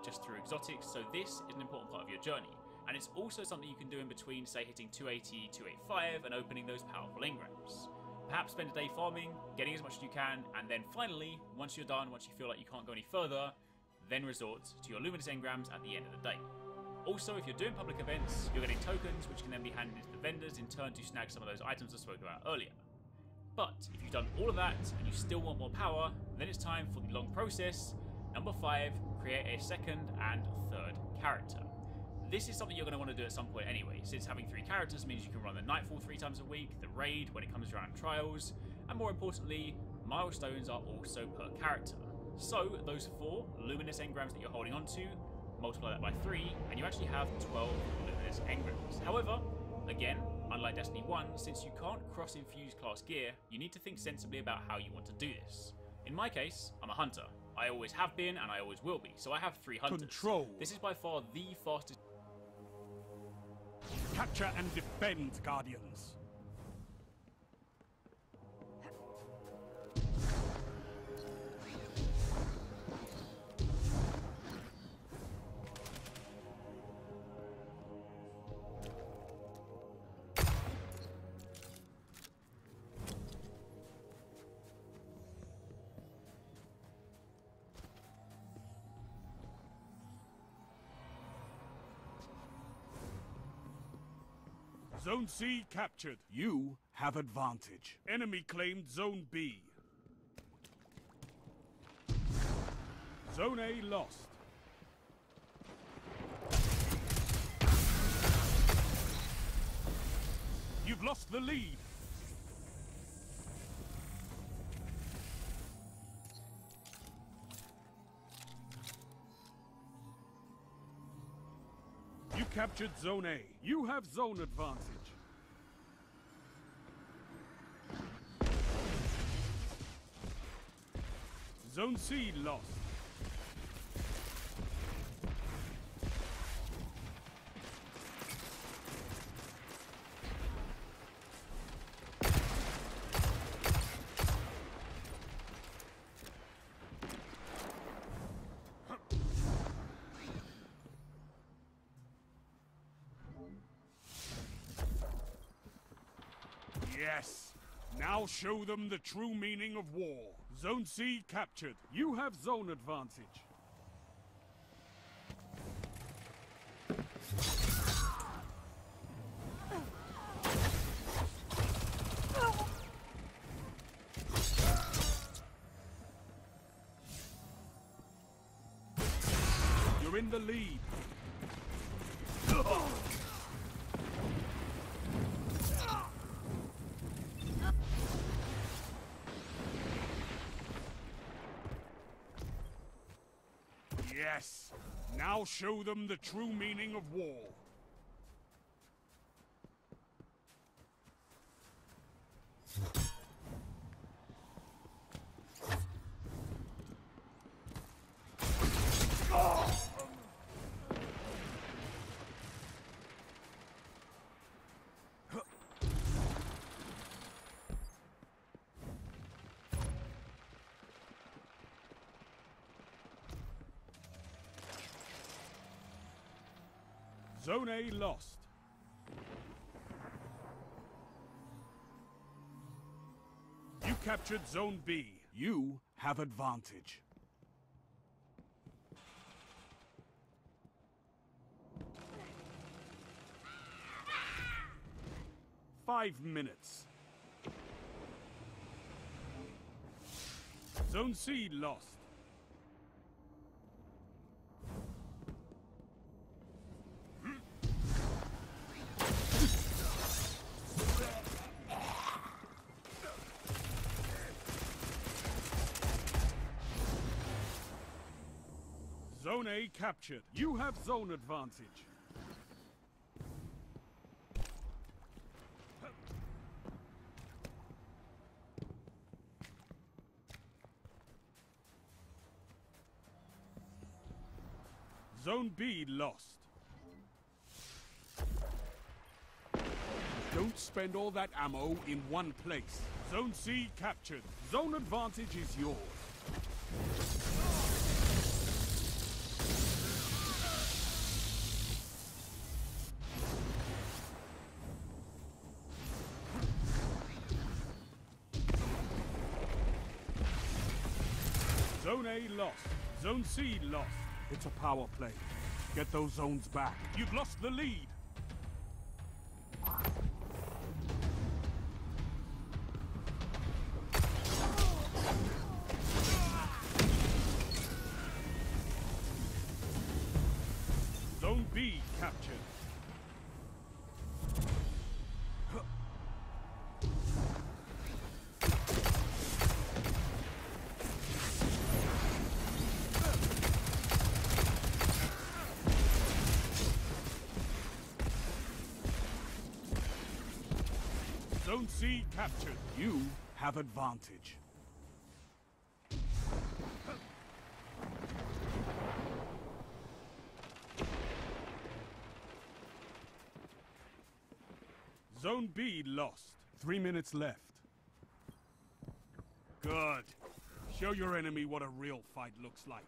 just through exotics, so this is an important part of your journey. And it's also something you can do in between, say, hitting 280, 285 and opening those powerful engrams. Perhaps spend a day farming, getting as much as you can, and then finally, once you're done, once you feel like you can't go any further, then resort to your luminous engrams at the end of the day. Also, if you're doing public events, you're getting tokens which can then be handed into the vendors in turn to snag some of those items I spoke about earlier. But if you've done all of that and you still want more power, then it's time for the long process. Number 5, create a second and third character. This is something you're going to want to do at some point anyway, since having 3 characters means you can run the Nightfall 3 times a week, the Raid when it comes around Trials, and more importantly, milestones are also per character. So those 4 luminous engrams that you're holding onto, multiply that by 3, and you actually have 12 luminous engrams. However, again, unlike Destiny 1, since you can't cross-infuse class gear, you need to think sensibly about how you want to do this. In my case, I'm a hunter. I always have been, and I always will be, so I have 3 hunters. Control. This is by far the fastest. Capture and defend, Guardians. Zone C captured. You have advantage. Enemy claimed Zone B. Zone A lost. You've lost the lead. You captured Zone A. You have zone advantage. Zone C lost. Yes! Now show them the true meaning of war. Zone C captured. You have zone advantage. You're in the lead. Yes! Now show them the true meaning of war. Zone A lost. You captured Zone B. You have advantage. Five minutes. Zone C lost. Zone A captured. You have zone advantage. Zone B lost. Don't spend all that ammo in one place. Zone C captured. Zone advantage is yours. A lost. Zone C lost. It's a power play. Get those zones back. You've lost the lead. Zone B captured. Zone C captured. You have advantage. Zone B lost. 3 minutes left. Good. Show your enemy what a real fight looks like.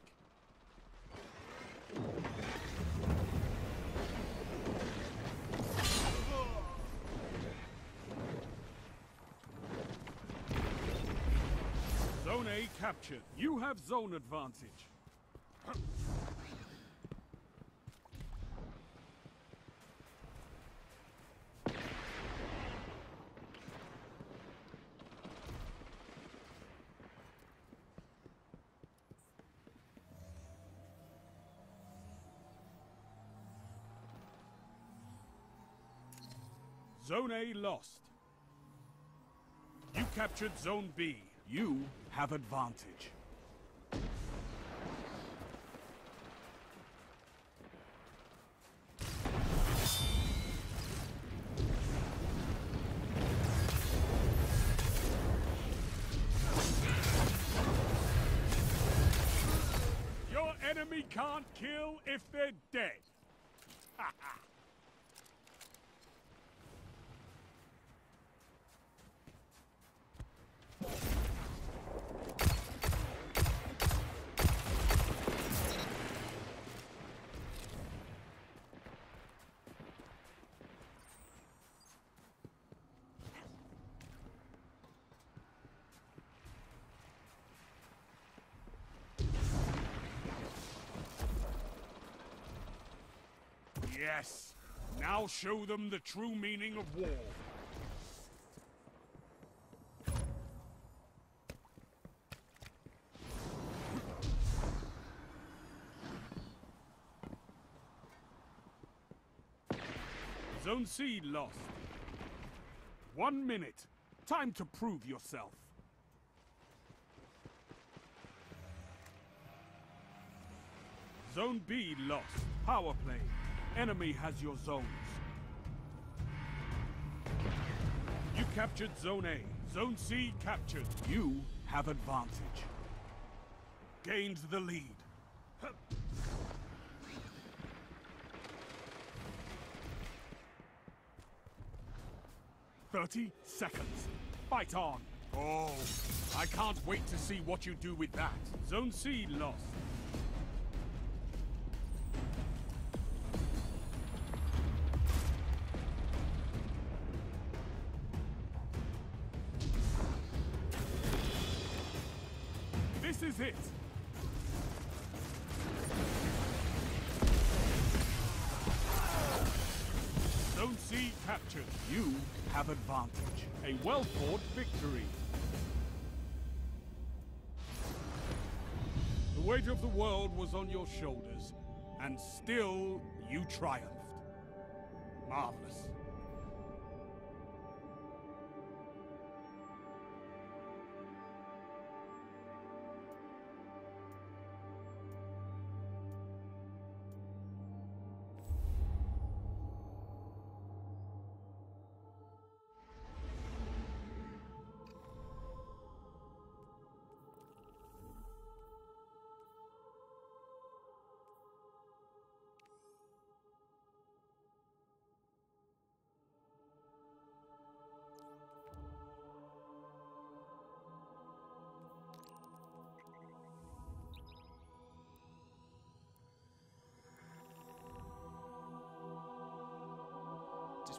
Zone A captured. You have zone advantage. Zone A lost. You captured Zone B. You have advantage. Your enemy can't kill if they're dead. Yes. Now show them the true meaning of war. Zone C lost. 1 minute. Time to prove yourself. Zone B lost. Power play. Enemy has your zones. You captured Zone A. Zone C captured. You have advantage. Gained the lead. 30 seconds. Fight on. Oh, I can't wait to see what you do with that. Zone C lost. This is it. Zone C captured. You have advantage. A well-fought victory. The weight of the world was on your shoulders, and still you triumphed. Marvelous.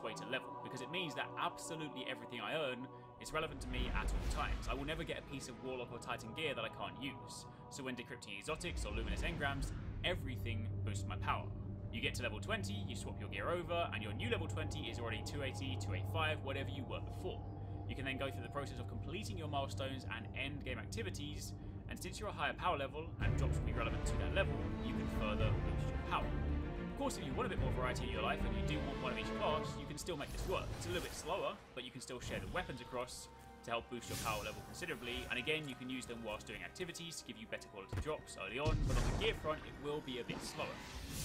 Way to level, because it means that absolutely everything I earn It's relevant to me at all times. I will never get a piece of Warlock or Titan gear that I can't use. So when decrypting exotics or luminous engrams, everything boosts my power. You get to level 20, you swap your gear over, and your new level 20 is already 280, 285, whatever you were before. You can then go through the process of completing your milestones and end game activities, and since you're a higher power level and drops will be relevant to that level, you can further boost your power. Of course, if you want a bit more variety in your life and you do want one of each class, you can still make this work. It's a little bit slower, but you can still share the weapons across to help boost your power level considerably, and again, you can use them whilst doing activities to give you better quality drops early on, but on the gear front, it will be a bit slower.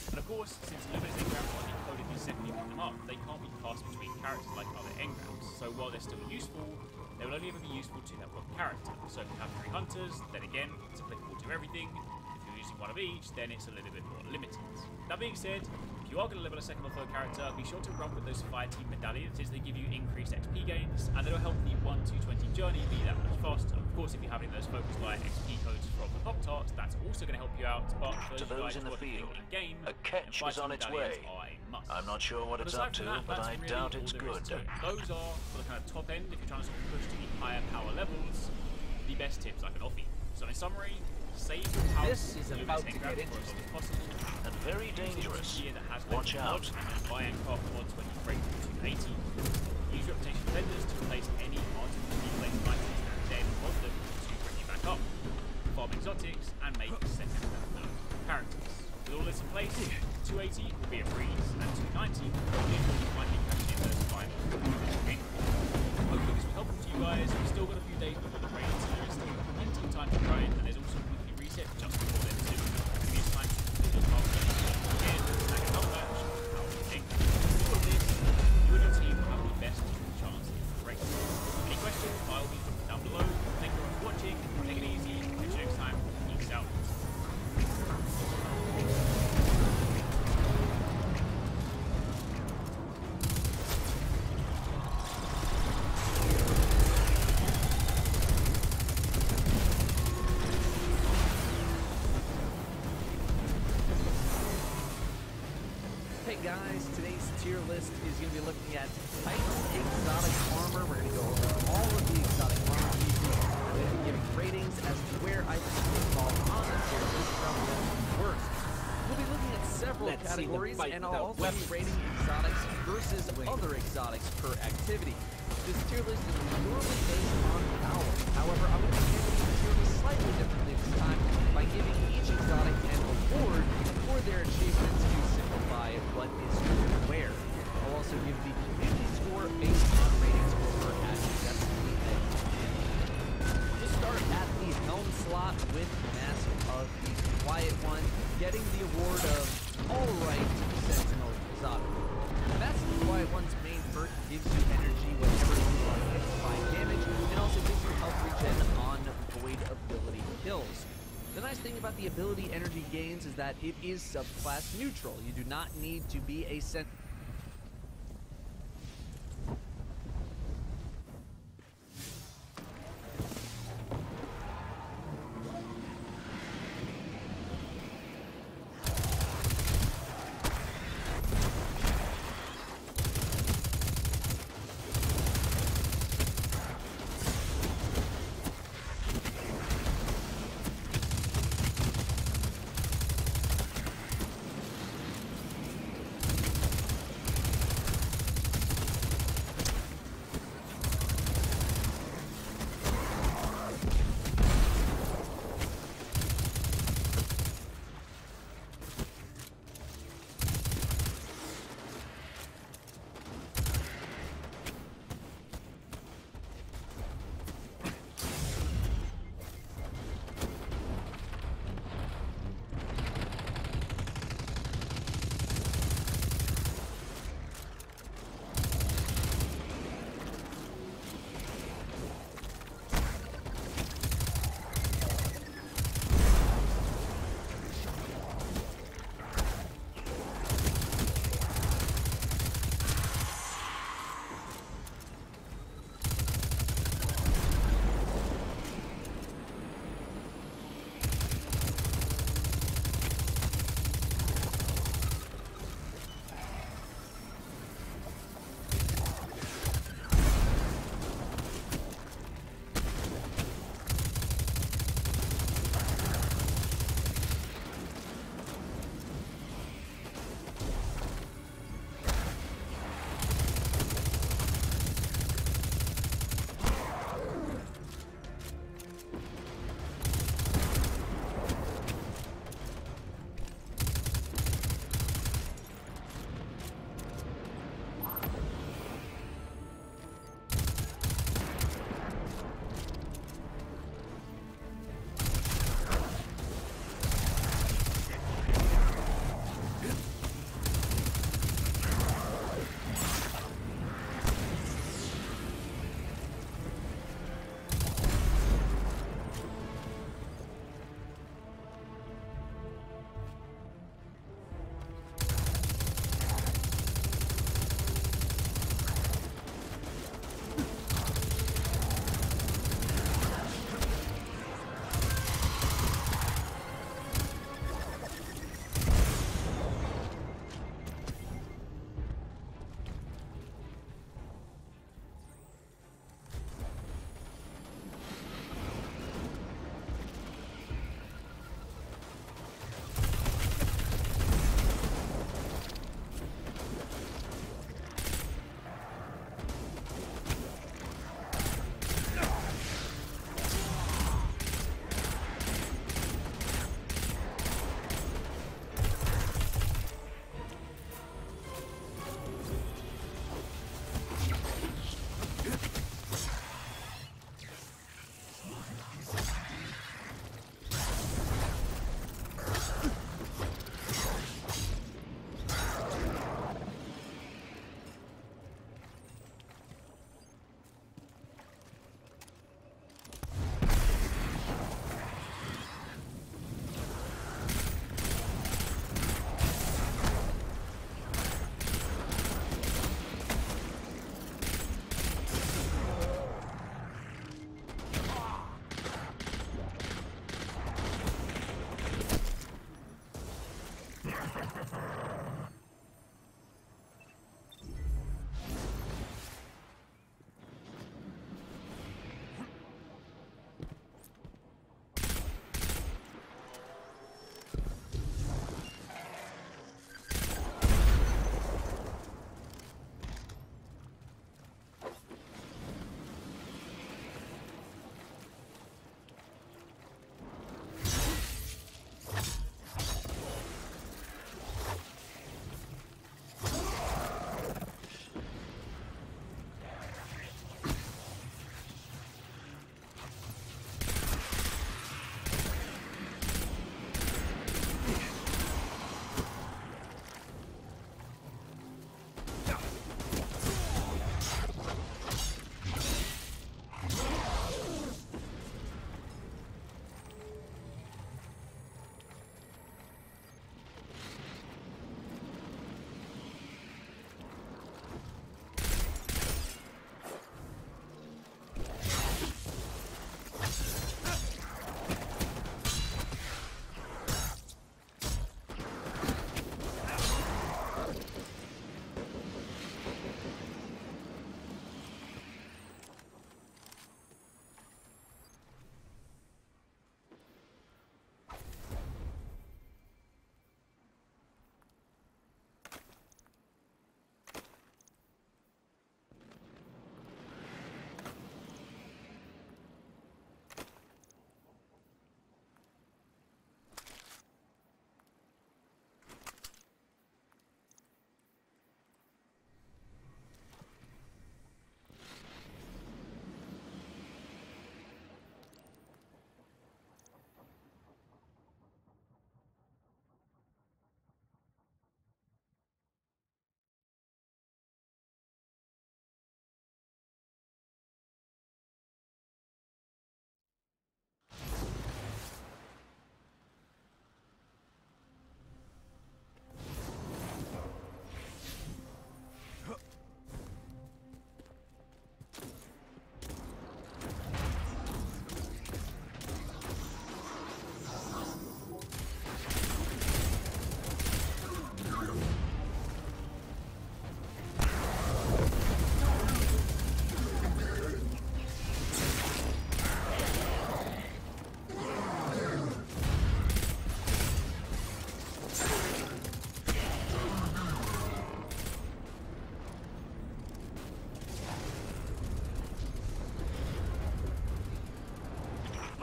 And of course, since luminous engrams are decoded separately you pick them up, they can't be passed between characters like other engrams, so while they're still useful, they will only ever be useful to that one character. So if you have 3 hunters, then again, it's applicable to everything. If you're using one of each, then it's a little bit more limited. That being said, if you are going to level a second or third character, be sure to run with those fire team medallions, as they give you increased XP gains, and it'll help the 1-2-20 journey be that much faster. Of course, if you're having those focus light XP codes from the Pop-Tarts, that's also going to help you out, but for those in the field, a catch is on its way. I'm not sure what it's up to, but I doubt it's good. Those are, for the kind of top end, if you're trying to sort of push to the higher power levels, the best tips I can offer you. So in summary, save your power. This is about to get interesting. And very dangerous. Watch out. And buy and craft mods when you break through 280. Use reputation vendors to replace any artificially placed items and then mod them to bring you back up. Farm exotics and make second and third characters. With all this in place, 280 will be a breeze, and 290 will literally finally catch in those final. Hopefully this was helpful to you guys. We've still got a few days before the raid, so there is still plenty of time to grind, and there's also a weekly reset just before then too. Give you time to complete those milestones again, and a cover match, how you think. With all of this, you and your team will have the best chance in the race. Any questions, by all means, drop them down below. Thank you all for watching. Take it easy. Catch you next time. Peace out. Hey guys, today's tier list is going to be looking at Titan exotic armor. We're going to go over all of the exotic armor pieces. I'm going to be giving ratings as to where I think they fall on the tier list from best to worst. We'll be looking at several categories, and I'll also be rating exotics versus other exotics per activity. This tier list is purely based on power. However, I'm going to be handling the tier list slightly differently this time by giving each exotic an award for their achievements to simplify what is good and where. I'll also give the community score based on rating score per activity. We'll start at the helm slot with Mask of the Quiet One, getting the award of Alright Sentinel Exotic. Mask of the Quiet One's main perk gives you energy whenever you are hit by damage, and also gives you health regen on void ability kills. The nice thing about the ability energy gains is that it is subclass neutral. You do not need to be a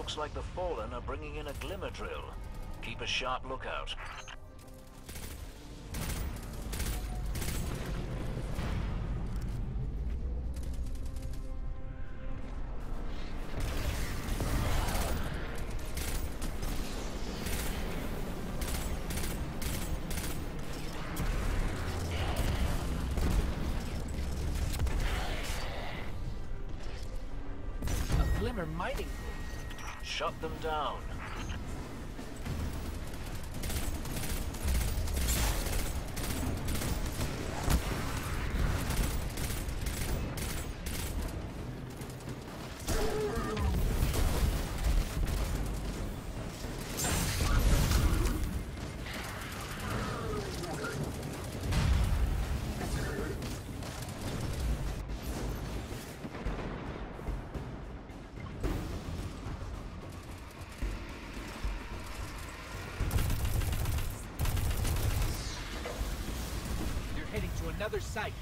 Looks like the Fallen are bringing in a glimmer drill. Keep a sharp lookout. Glimmer mining. Shut them down. Heading to another site.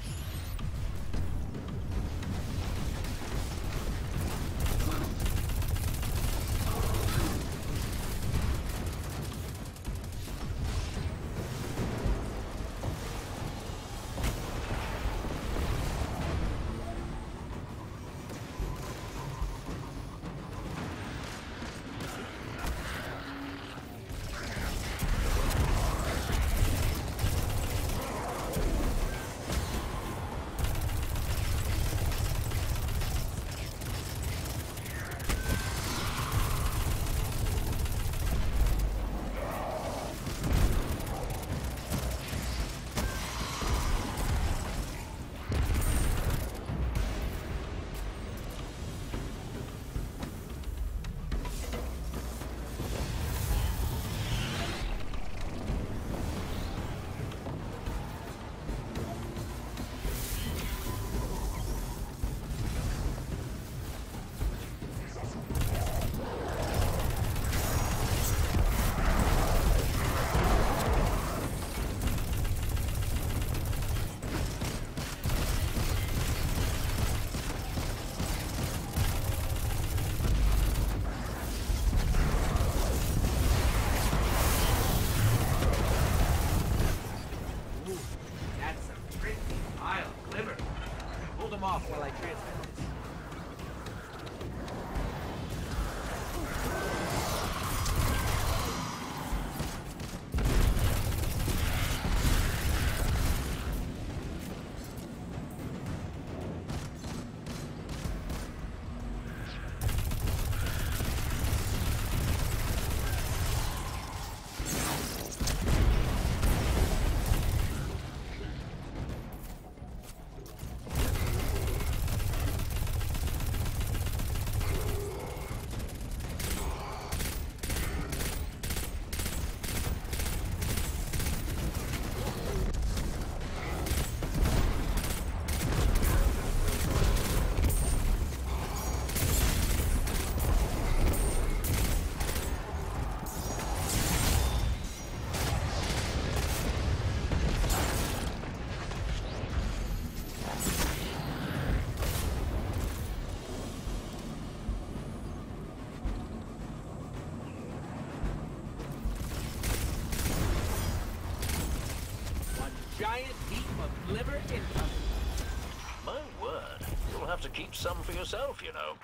Off while I transfer this. Giant heap of liver incoming. My word, you'll have to keep some for yourself, you know.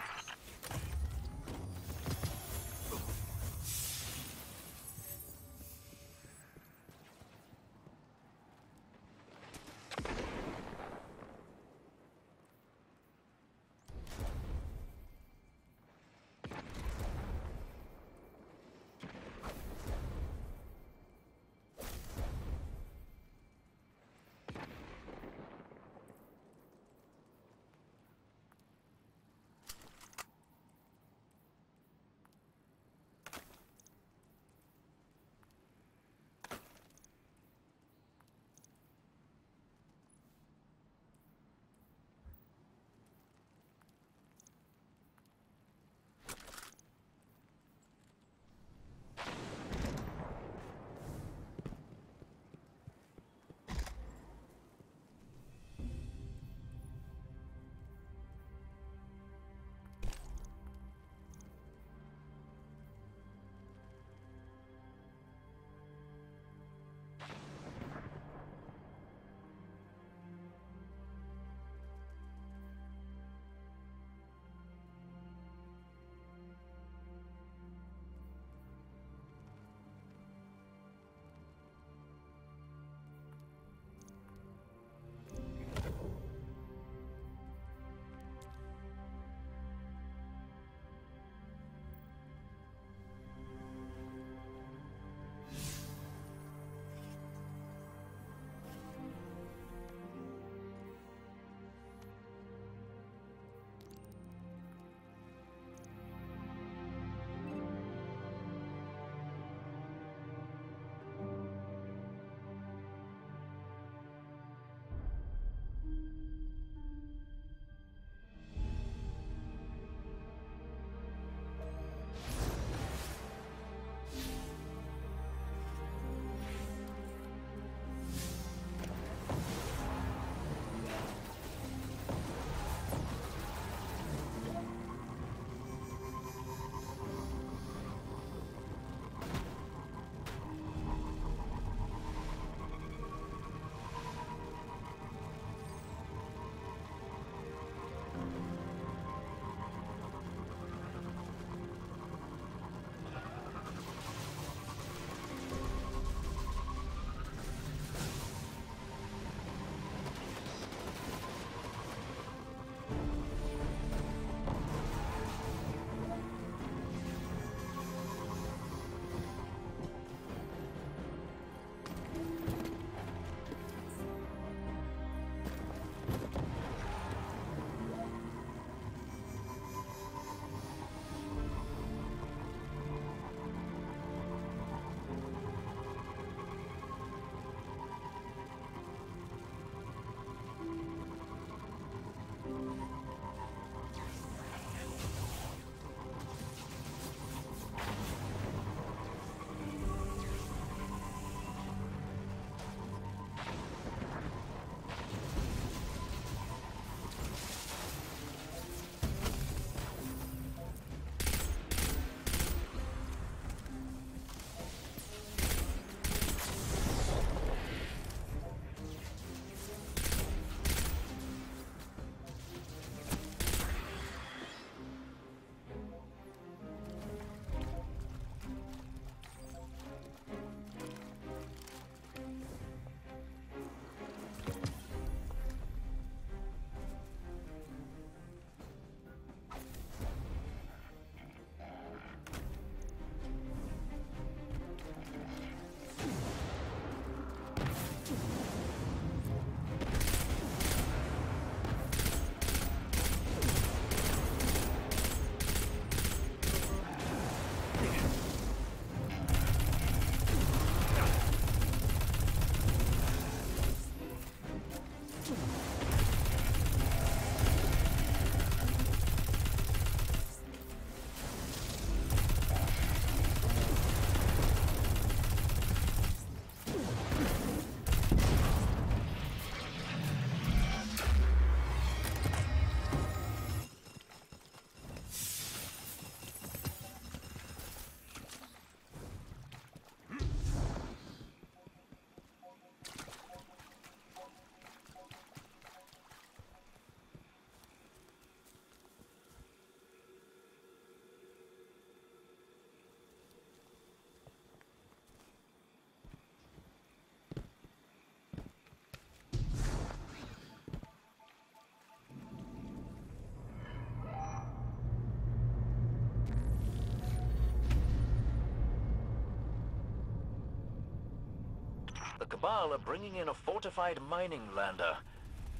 The Cabal are bringing in a fortified mining lander.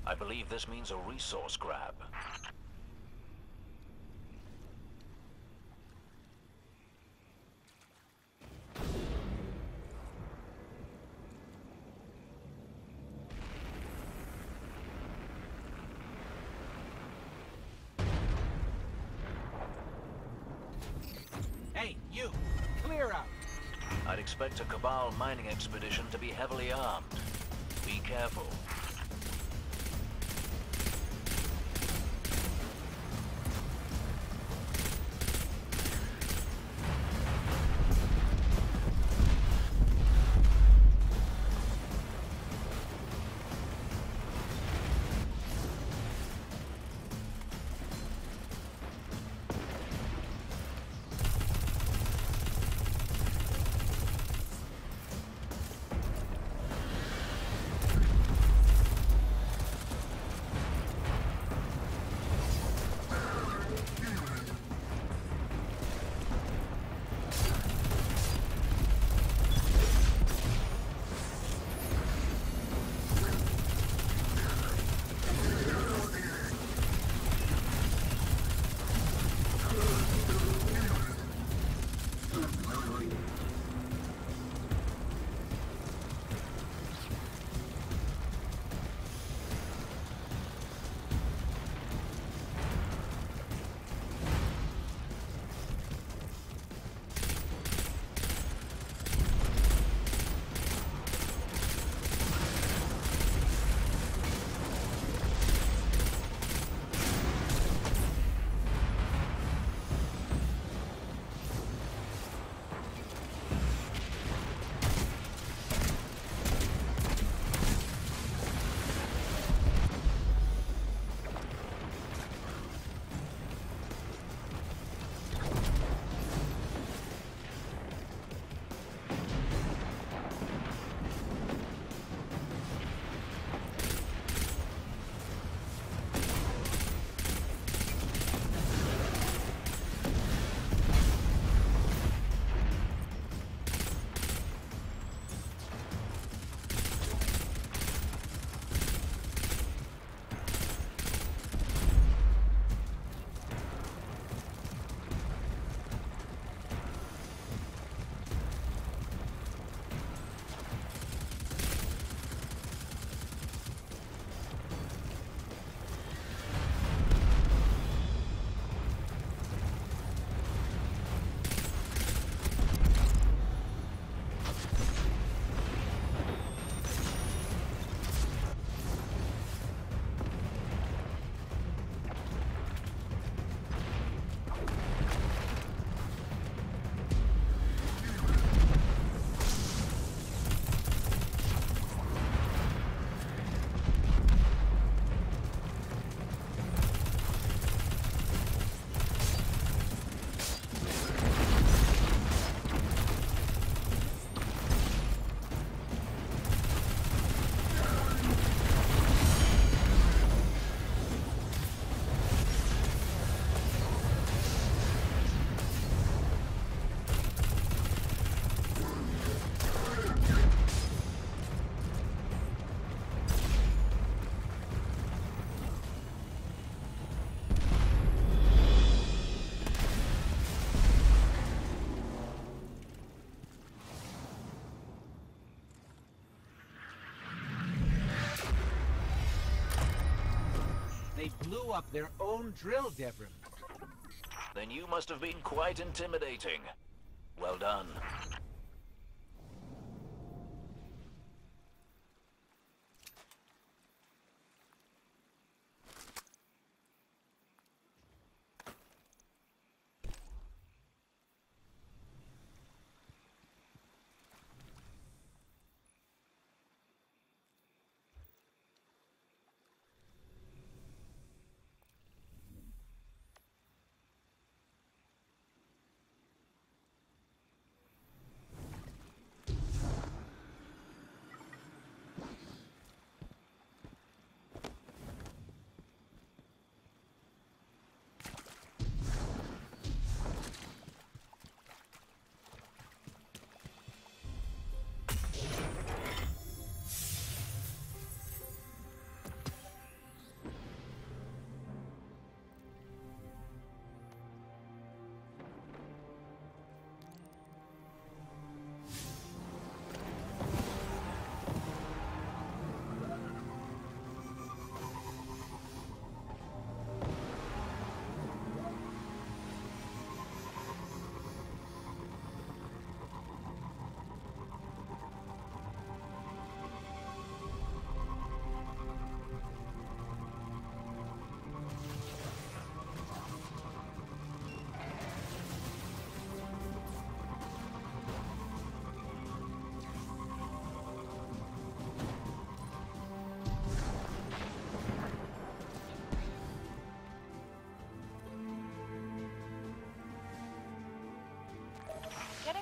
I believe this means a resource grab. Hey, you! Clear out! I'd expect a Cabal mining expedition to be heavily armed. Be careful. They blew up their own drill debris. Then you must have been quite intimidating. Well done.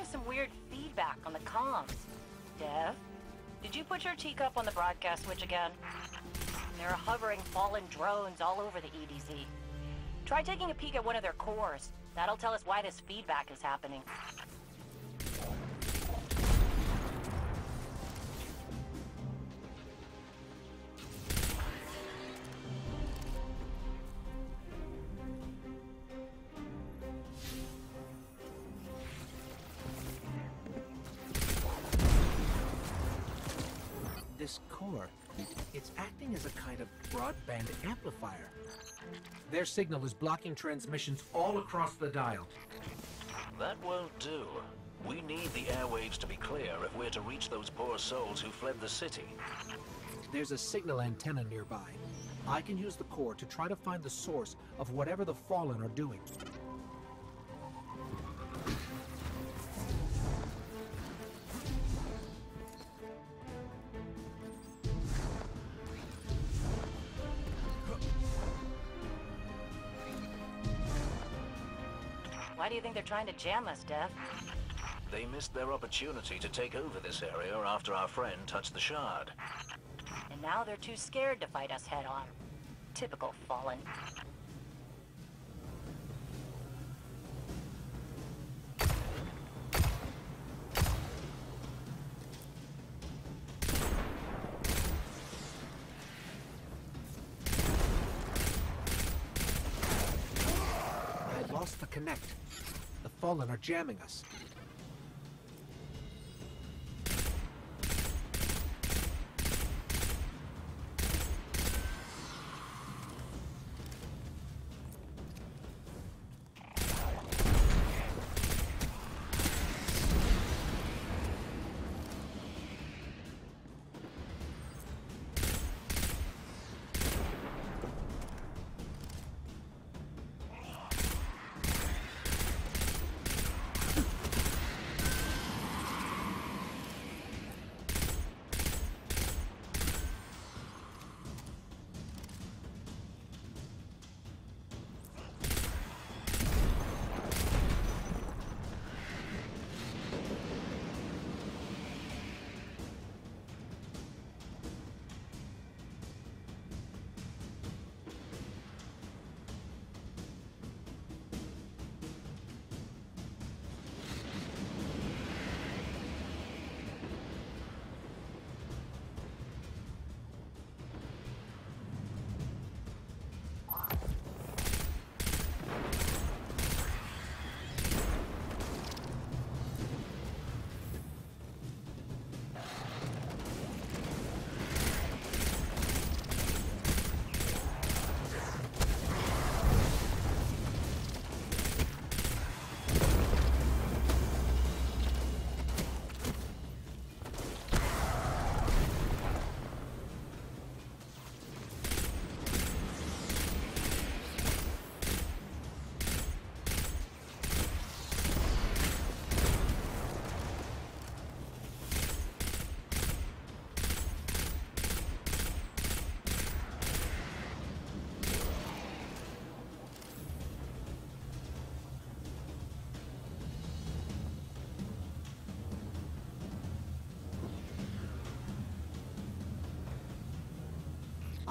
getting some weird feedback on the comms. Dev, did you put your teacup on the broadcast switch again? There are hovering fallen drones all over the EDZ. Try taking a peek at one of their cores. That'll tell us why this feedback is happening. This core, it's acting as a kind of broadband amplifier. Their signal is blocking transmissions all across the dial. That won't do. We need the airwaves to be clear if we're to reach those poor souls who fled the city. There's a signal antenna nearby. I can use the core to try to find the source of whatever the Fallen are doing. Why do you think they're trying to jam us, Dev? They missed their opportunity to take over this area after our friend touched the shard. And now they're too scared to fight us head-on. Typical Fallen. I lost the connect. The Fallen are jamming us.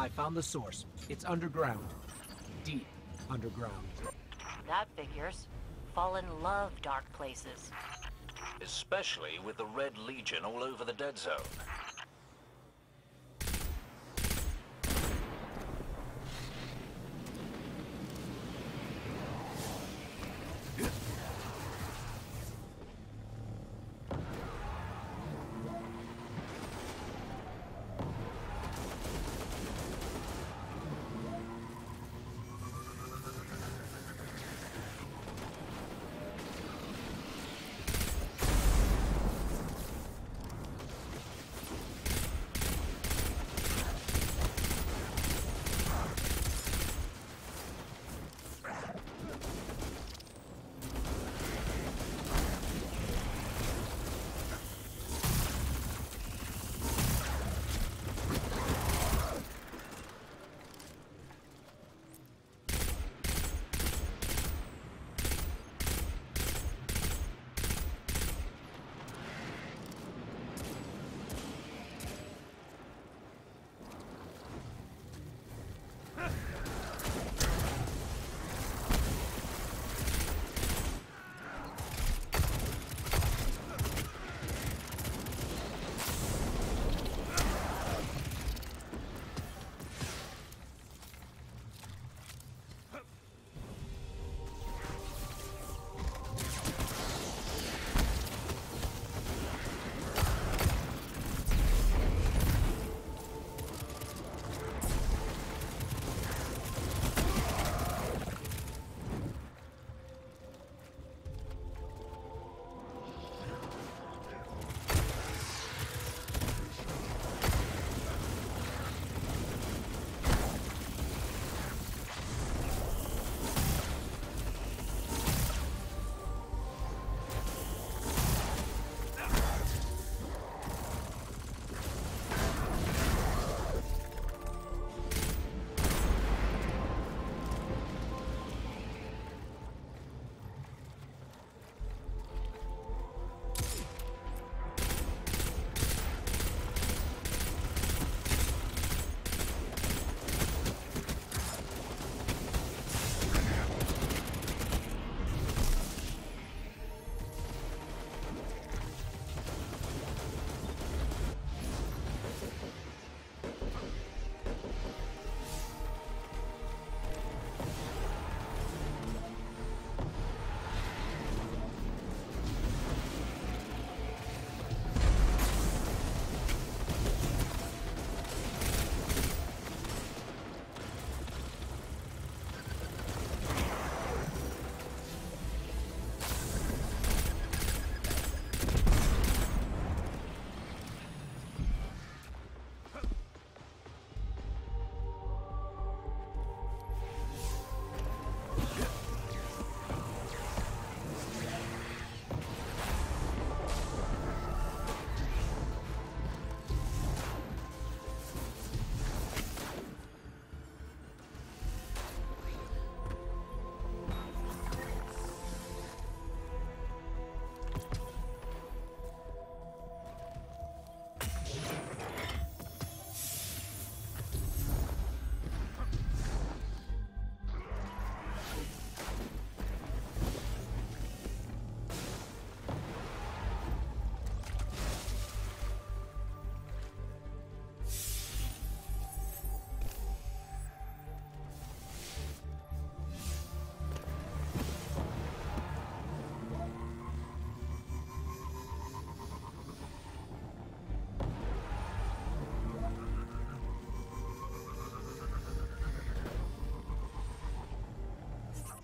I found the source. It's underground. Deep underground. That figures. Fallen love dark places. Especially with the Red Legion all over the dead zone.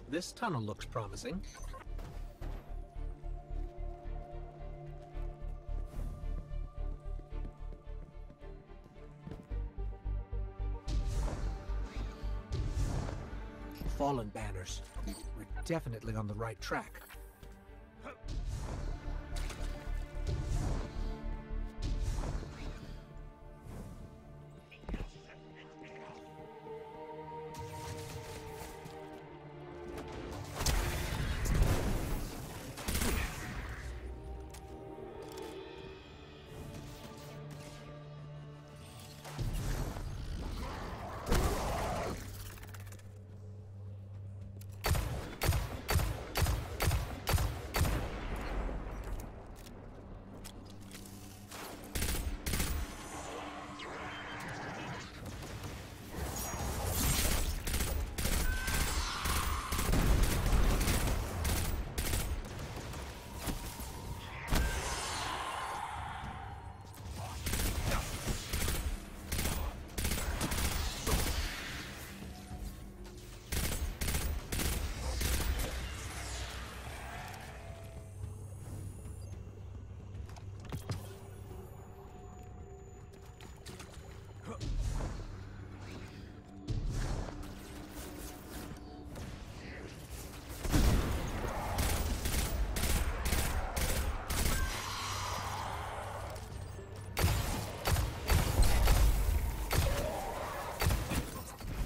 This tunnel looks promising. Fallen banners. We're definitely on the right track.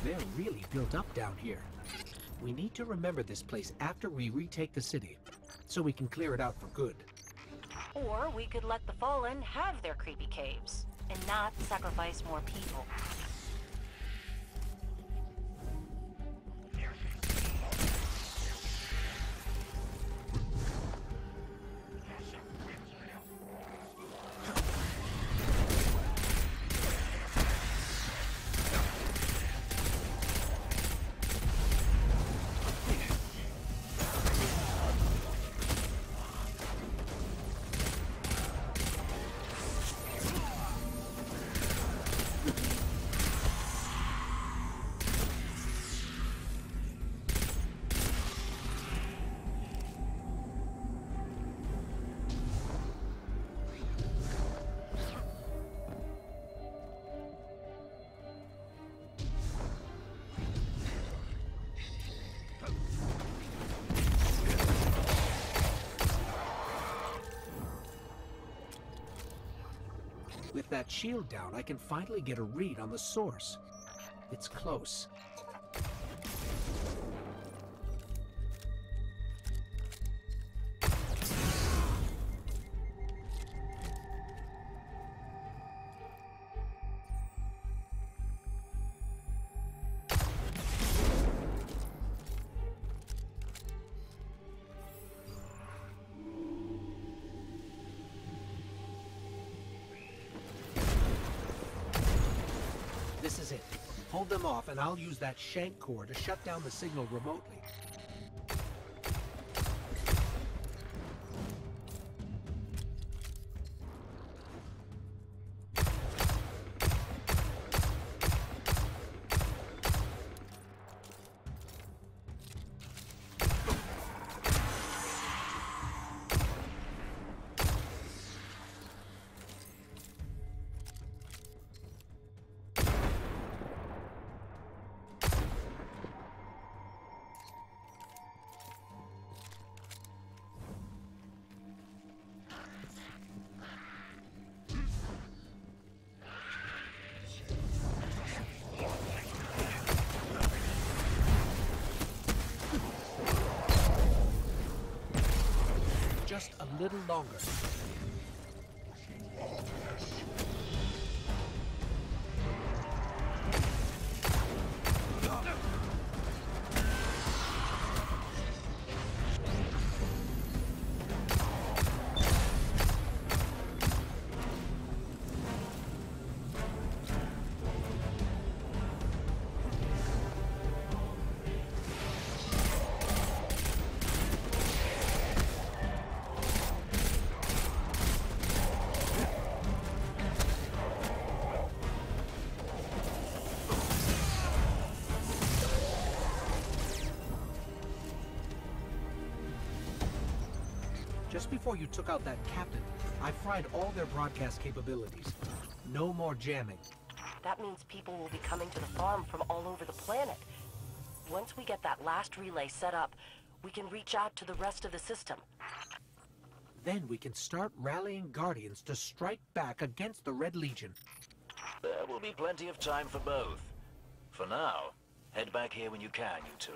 They're really built up down here. We need to remember this place after we retake the city, so we can clear it out for good. Or we could let the Fallen have their creepy caves, and not sacrifice more people. With that shield down, I can finally get a read on the source. It's close. This is it. Hold them off and I'll use that shank core to shut down the signal remotely. Just a little longer. Just before you took out that captain, I fried all their broadcast capabilities. No more jamming. That means people will be coming to the farm from all over the planet. Once we get that last relay set up, we can reach out to the rest of the system. Then we can start rallying Guardians to strike back against the Red Legion. There will be plenty of time for both. For now, head back here when you can, you two.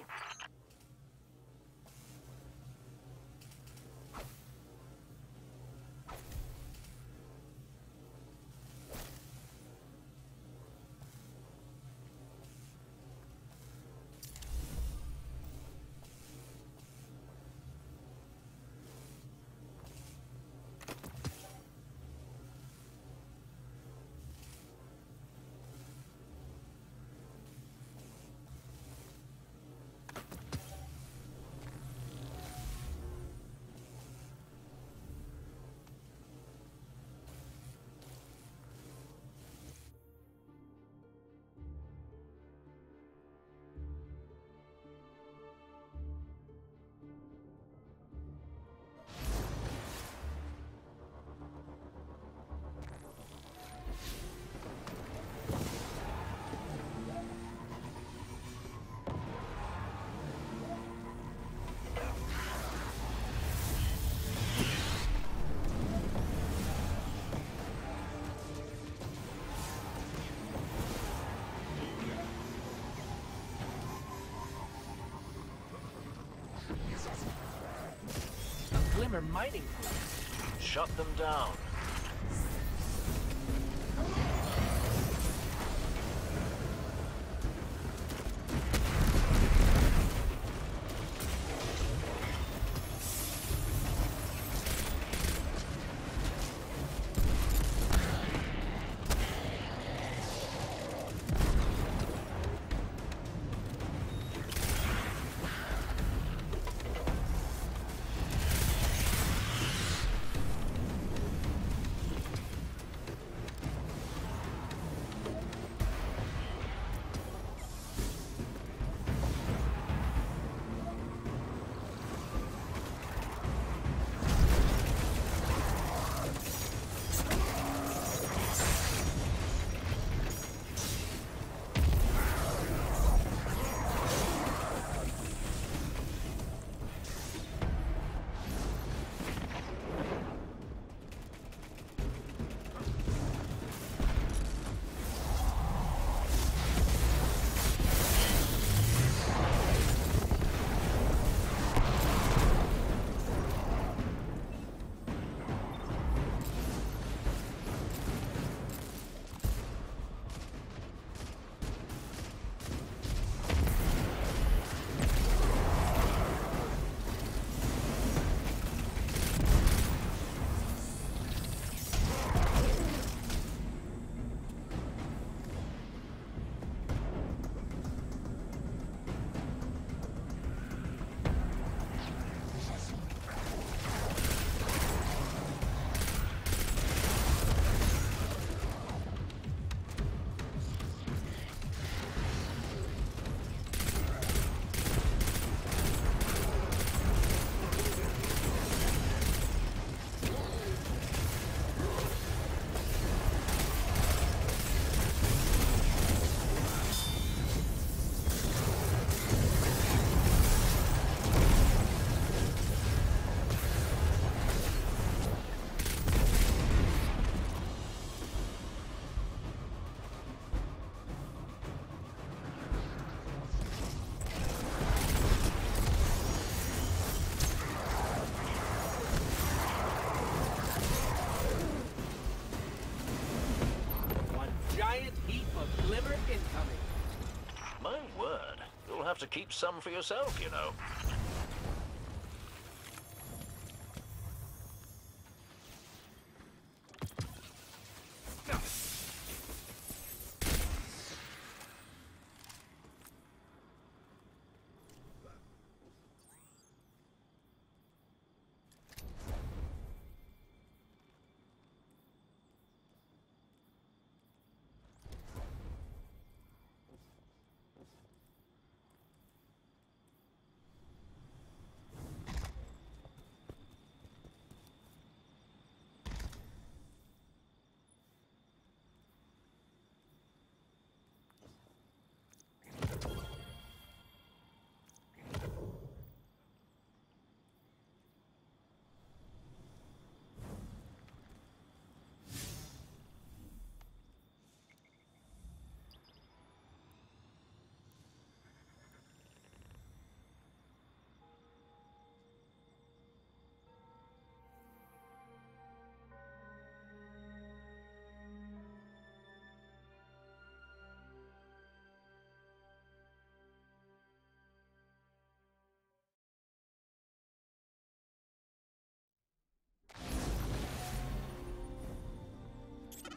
A Glimmer mining group. Shut them down. My word, you'll have to keep some for yourself, you know.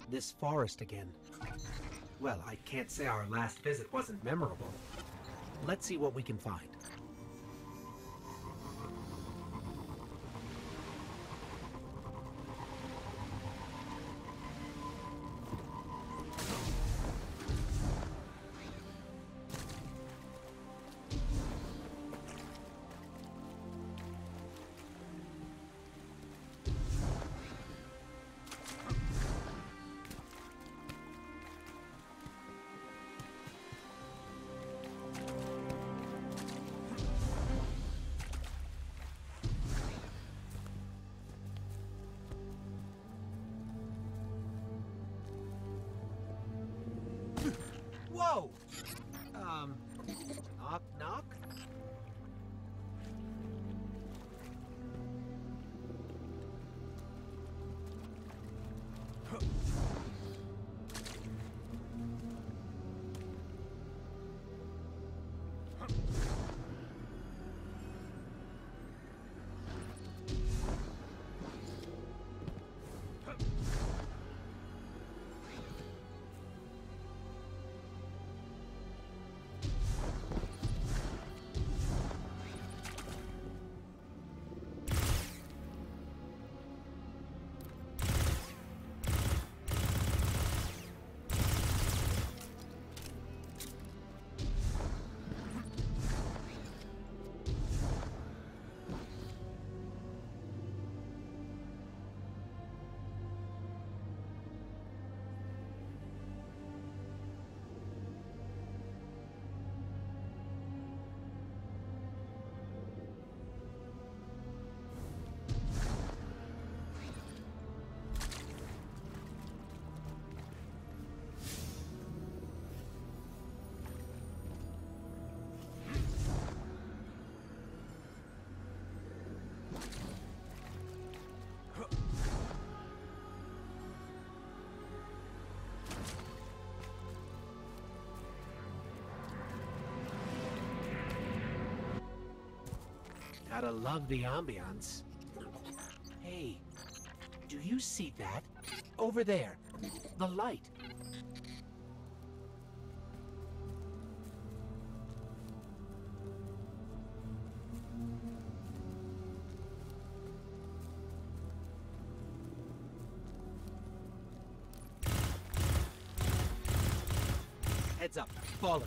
this forest again. Well, I can't say our last visit wasn't memorable. Let's see what we can find. Whoa! Knock, knock? Gotta love the ambiance. Hey, do you see that? Over there, the light. Heads up, follow.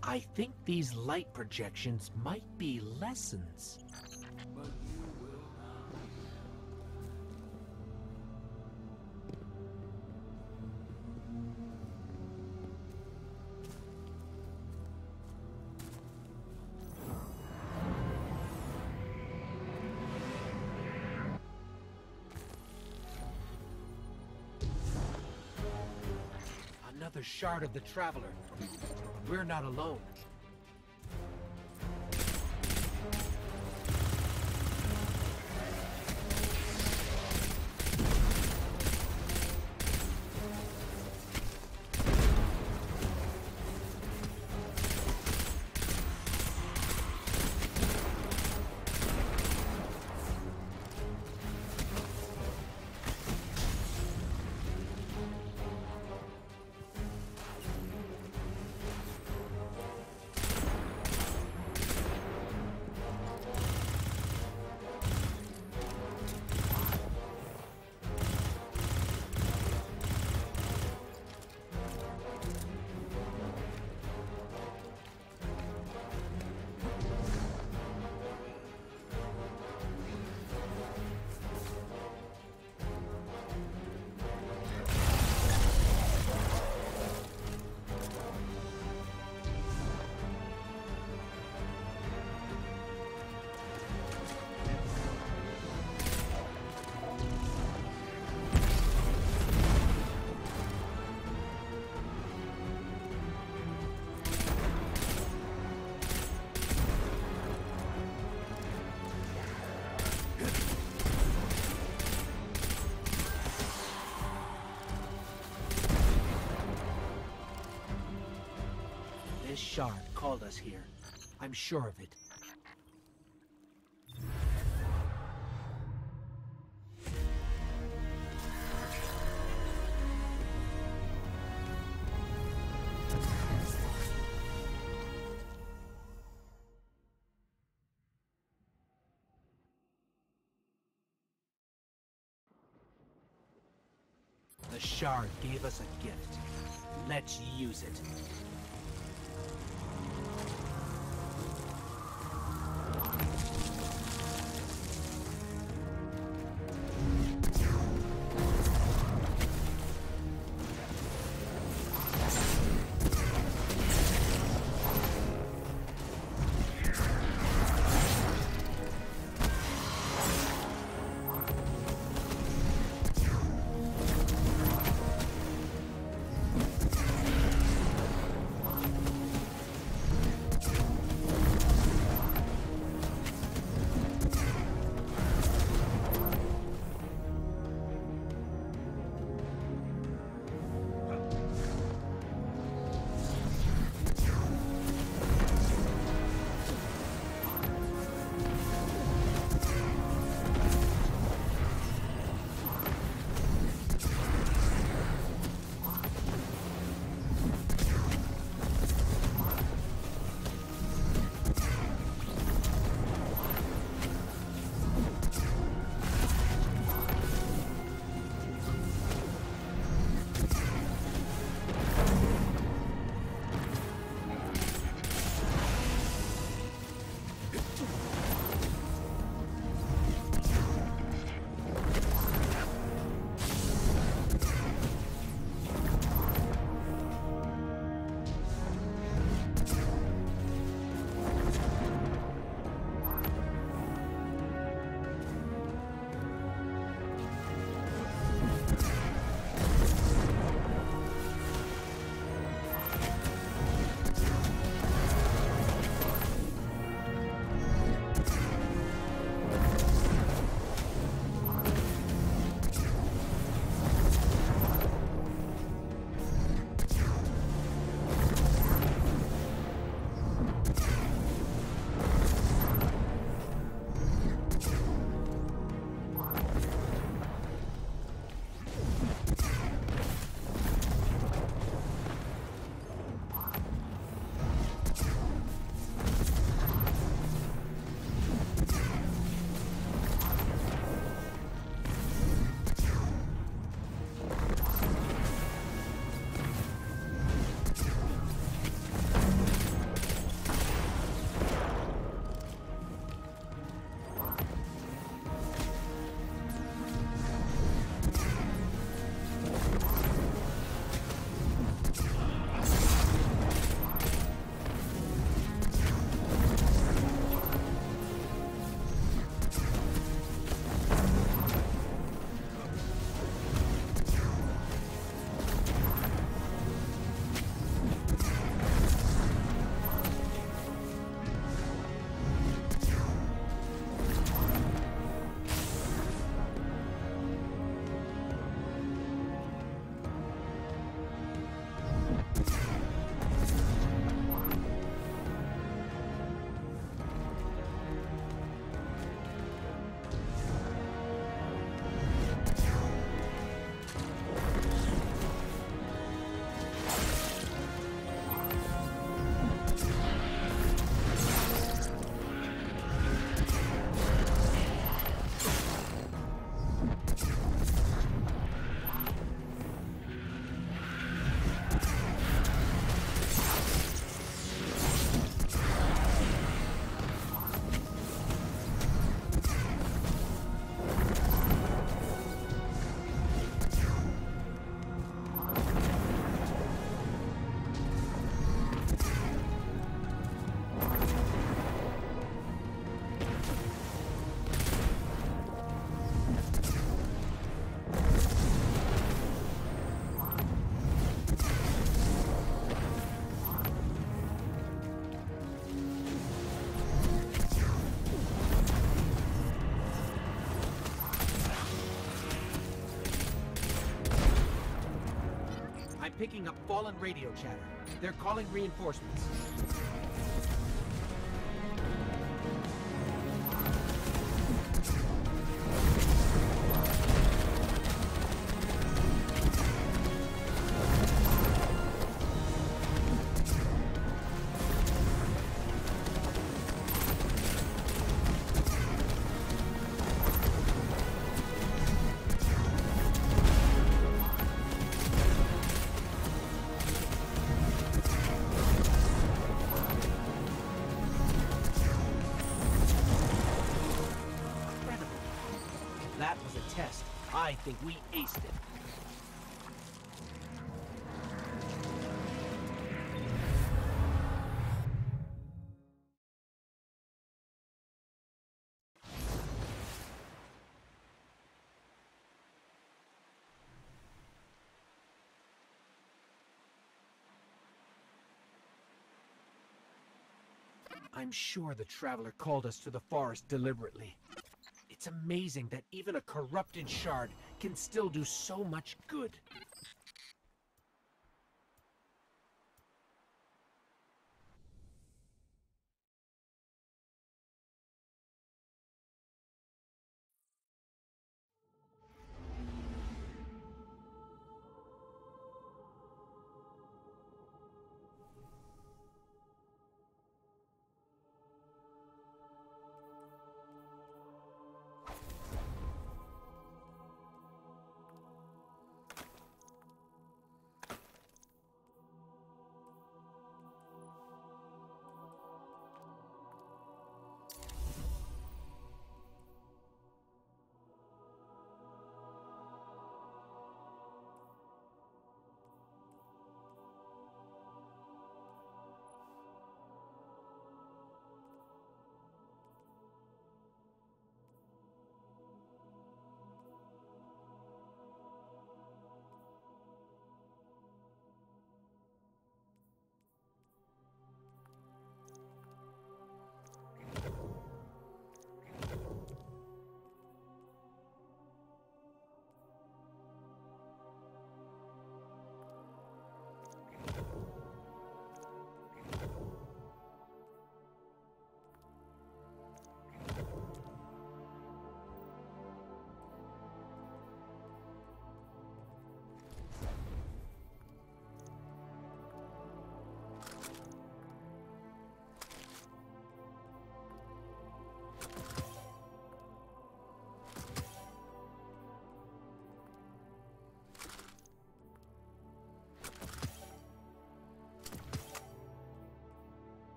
I think these light projections might be lessons. Another shard of the Traveler. We're not alone. shard called us here. I'm sure of it. The shard gave us a gift. Let's use it. picking up fallen radio chatter. They're calling reinforcements. That was a test. I think we aced it. I'm sure the Traveler called us to the forest deliberately. It's amazing that even a corrupted shard can still do so much good.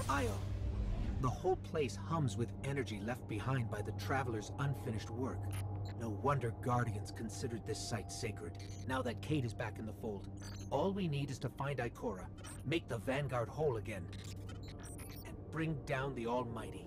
Io! The whole place hums with energy left behind by the Traveler's unfinished work. No wonder Guardians considered this site sacred, now that Kate is back in the fold. All we need is to find Ikora, make the Vanguard whole again, and bring down the Almighty.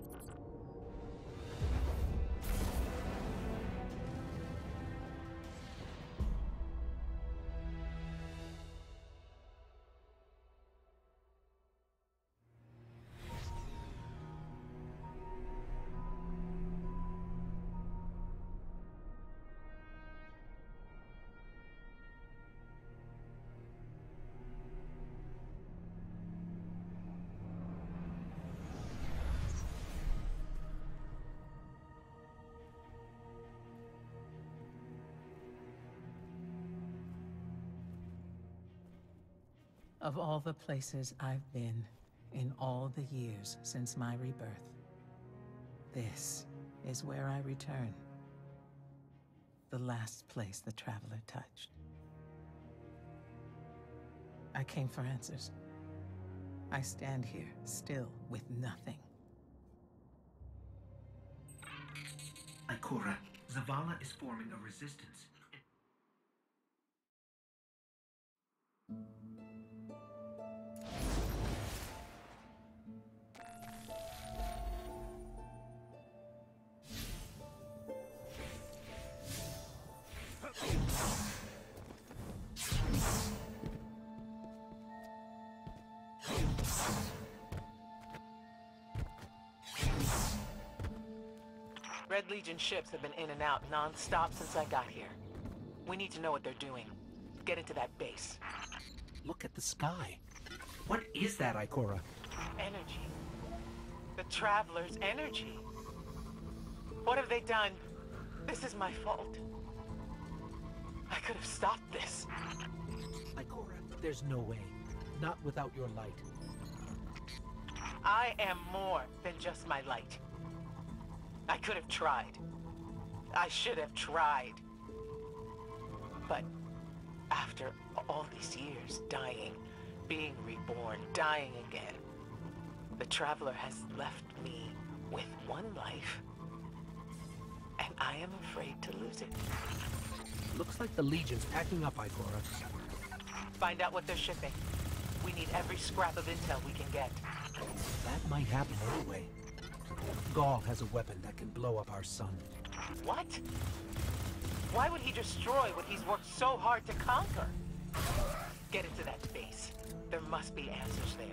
Of all the places I've been in all the years since my rebirth, this is where I return. The last place the Traveler touched. I came for answers. I stand here, still, with nothing. Ikora, Zavala is forming a resistance. Red Legion ships have been in and out non-stop since I got here. We need to know what they're doing. Get into that base. Look at the sky. What is that, Ikora? Energy. The Traveler's energy. What have they done? This is my fault. I could have stopped this. Ikora, there's no way. Not without your light. I am more than just my light. I could have tried. I should have tried. But after all these years, dying, being reborn, dying again, the Traveler has left me with one life, and I am afraid to lose it. Looks like the Legion's packing up, Ikora. Find out what they're shipping. We need every scrap of intel we can get. That might happen anyway. Gaul has a weapon that can blow up our sun. What? Why would he destroy what he's worked so hard to conquer? Get into that base. There must be answers there.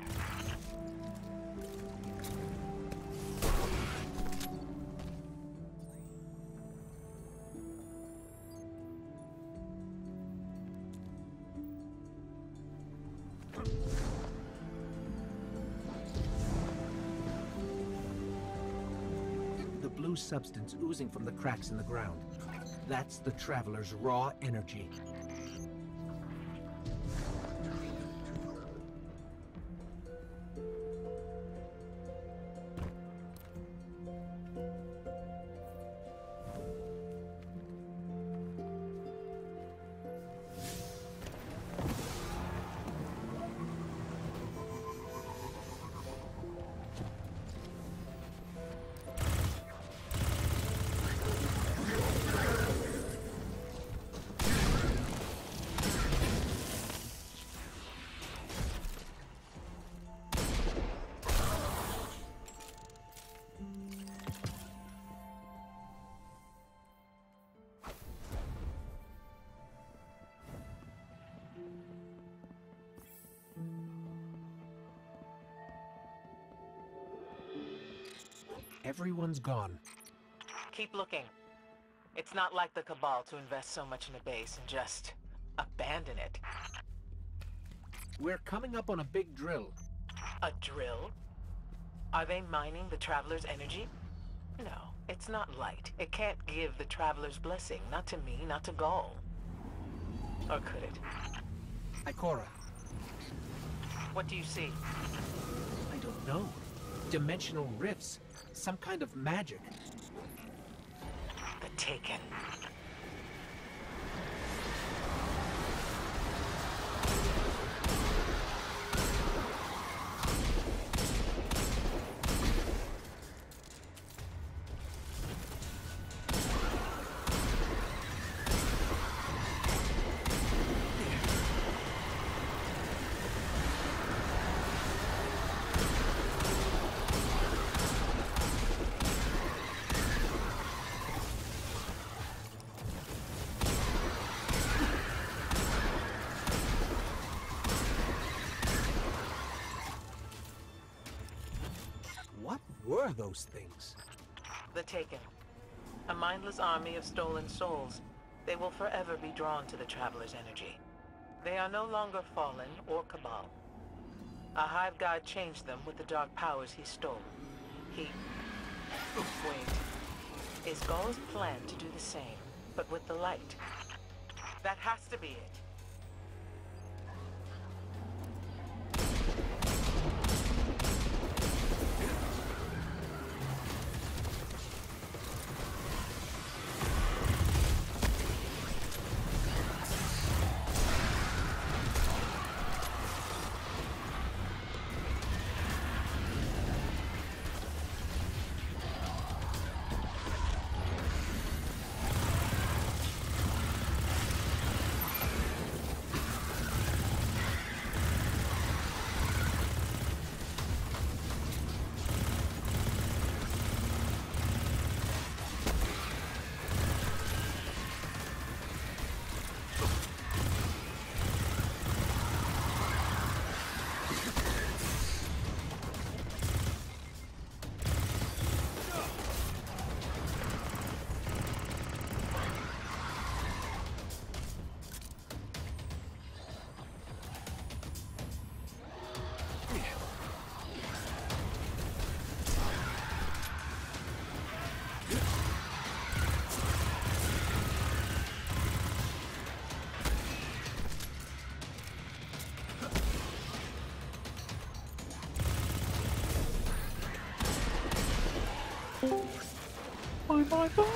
The blue substance oozing from the cracks in the ground. That's the Traveler's raw energy. Everyone's gone. Keep looking. It's not like the Cabal to invest so much in a base and just abandon it. We're coming up on a big drill. A drill? Are they mining the Traveler's energy? No, it's not light. It can't give the Traveler's blessing. Not to me, not to Gaul. Or could it? Ikora. What do you see? I don't know. Dimensional rifts. Some kind of magic. The Taken. What were those things? The Taken. A mindless army of stolen souls. They will forever be drawn to the Traveler's energy. They are no longer fallen or Cabal. A Hive God changed them with the dark powers he stole. Wait. Is Gaul's plan to do the same, but with the light? That has to be it. Bye.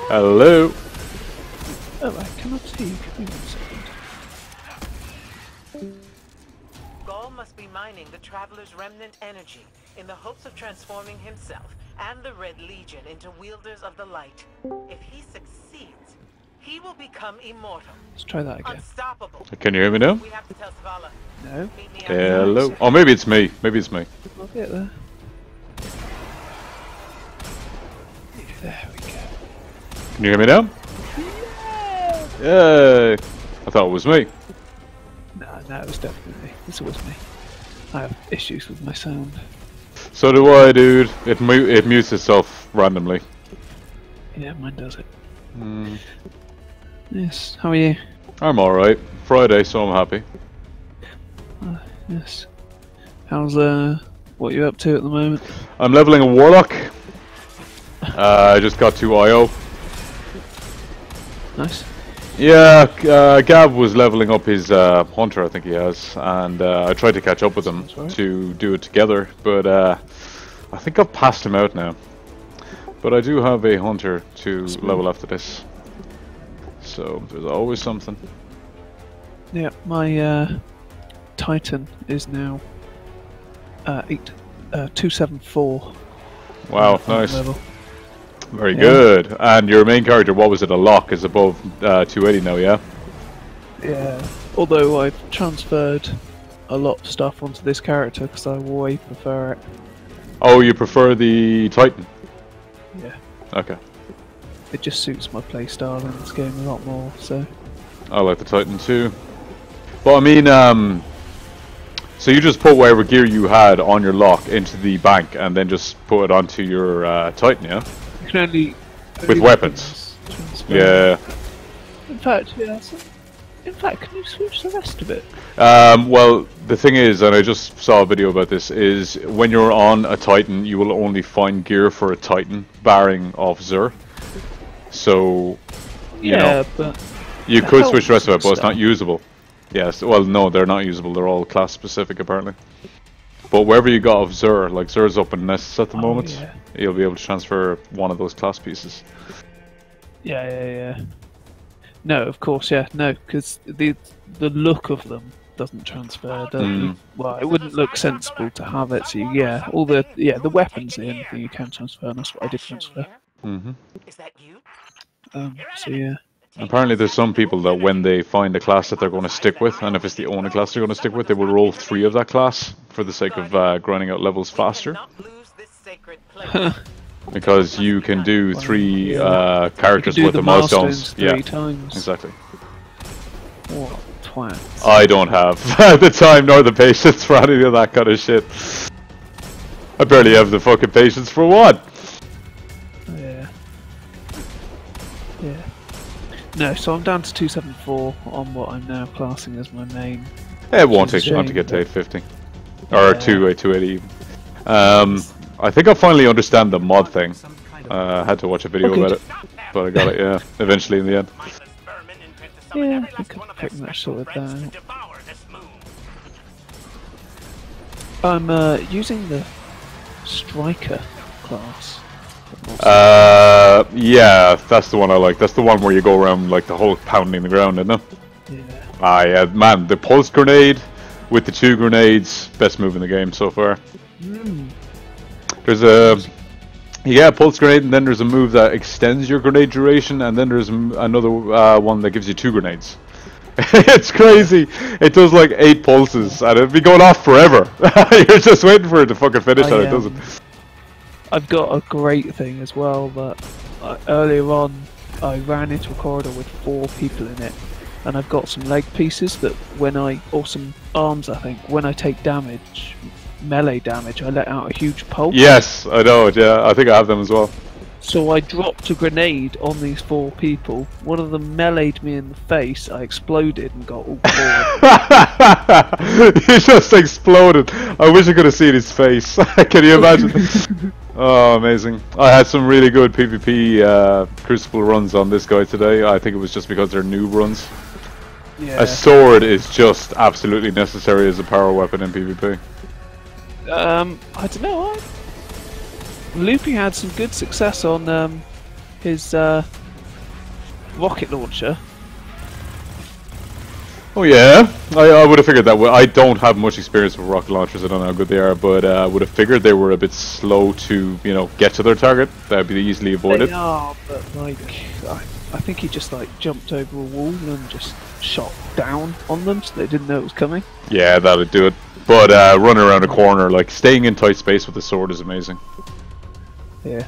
Hello. Oh, I cannot see you. Give me 1 second. Gaul must be mining the Traveler's remnant energy in the hopes of transforming himself and the Red Legion into wielders of the light. If he succeeds, he will become immortal. Let's try that again. Unstoppable. Can you hear me now? We have to tell Svala. No. Hello. Oh, maybe it's me. Maybe it's me. I'll get there. There we go. Can you hear me now? Yay! I thought it was me. No, it was definitely me. It's always me. I have issues with my sound. So do I, dude. It mutes itself randomly. Yeah, mine does it. Mm. Yes, how are you? I'm alright. Friday, so I'm happy. Yes. How's what you up to at the moment? I'm leveling a warlock. I just got to IO. Nice. Yeah, Gav was leveling up his hunter, I think he has, and I tried to catch up with him to do it together, but I think I've passed him out now. But I do have a hunter to level after this, so there's always something. Yeah, my Titan is now 274. Wow, nice. Level. Very good. And your main character, what was it, a lock, is above 280 now, yeah? Yeah, although I've transferred a lot of stuff onto this character because I way prefer it. Oh, you prefer the Titan? Yeah. Okay. It just suits my playstyle in this game a lot more, so... I like the Titan too. But I mean, so you just put whatever gear you had on your lock into the bank and then just put it onto your Titan, yeah? You can only with weapons. Yeah. In fact, yeah. In fact, can you switch the rest of it? Well, the thing is, and I just saw a video about this, is when you're on a Titan, you will only find gear for a Titan, barring of Xur. So, you know, but you could switch the rest of it, but it's not usable. Yes, well, no, they're not usable. They're all class specific, apparently. But wherever you got of Xur, like Xur's up in Nests at the moment, you'll be able to transfer one of those class pieces. Yeah. No, of course, yeah, no, because the look of them doesn't transfer. Well, it wouldn't look sensible to have it. So yeah, all the weapons, the only thing you can transfer, and that's what I did transfer. Is that you? So yeah. Apparently there's some people that when they find a class that they're going to stick with, and if it's the only class they're going to stick with, they will roll 3 of that class for the sake of grinding out levels faster. Because you can do 3 characters with the milestones. Three times. Exactly. What twats. I don't have the time nor the patience for any of that kind of shit. I barely have the fucking patience for one. Yeah. No, so I'm down to 274 on what I'm now classing as my main. It won't take long to get to 850. Or 280 even. I think I finally understand the mod thing. I had to watch a video about it. But I got it, yeah, eventually in the end. Yeah, I could pretty much sort it out. I'm using the Striker class. Yeah, that's the one I like. That's the one where you go around like the whole pounding the ground, isn't it? Yeah. Yeah, man, the pulse grenade with the 2 grenades, best move in the game so far. There's a pulse grenade, and then there's a move that extends your grenade duration, and then there's another one that gives you 2 grenades. It's crazy. It does like 8 pulses, and it'll be going off forever. You're just waiting for it to fucking finish, and it doesn't. I've got a great thing as well, that earlier on I ran into a corridor with 4 people in it, and I've got some leg pieces that or some arms, I think, when I take damage, melee damage, I let out a huge pulse. Yes, I know it, yeah, I think I have them as well. So I dropped a grenade on these 4 people, one of them meleeed me in the face, I exploded and got all 4. He just exploded. I wish I could have seen his face. Can you imagine? Oh, amazing. I had some really good PvP Crucible runs on this guy today. I think it was just because they're new runs. Yeah. A sword is just absolutely necessary as a power weapon in PvP. I don't know. Loopy had some good success on his rocket launcher. Oh yeah, I would have figured that. I don't have much experience with rocket launchers. I don't know how good they are, but I would have figured they were a bit slow to, you know, get to their target. That'd be easily avoided. They are, but like, I think he just like jumped over a wall and just shot down on them, so they didn't know it was coming. Yeah, that'd do it. But running around a corner, like staying in tight space with the sword, is amazing. Yeah.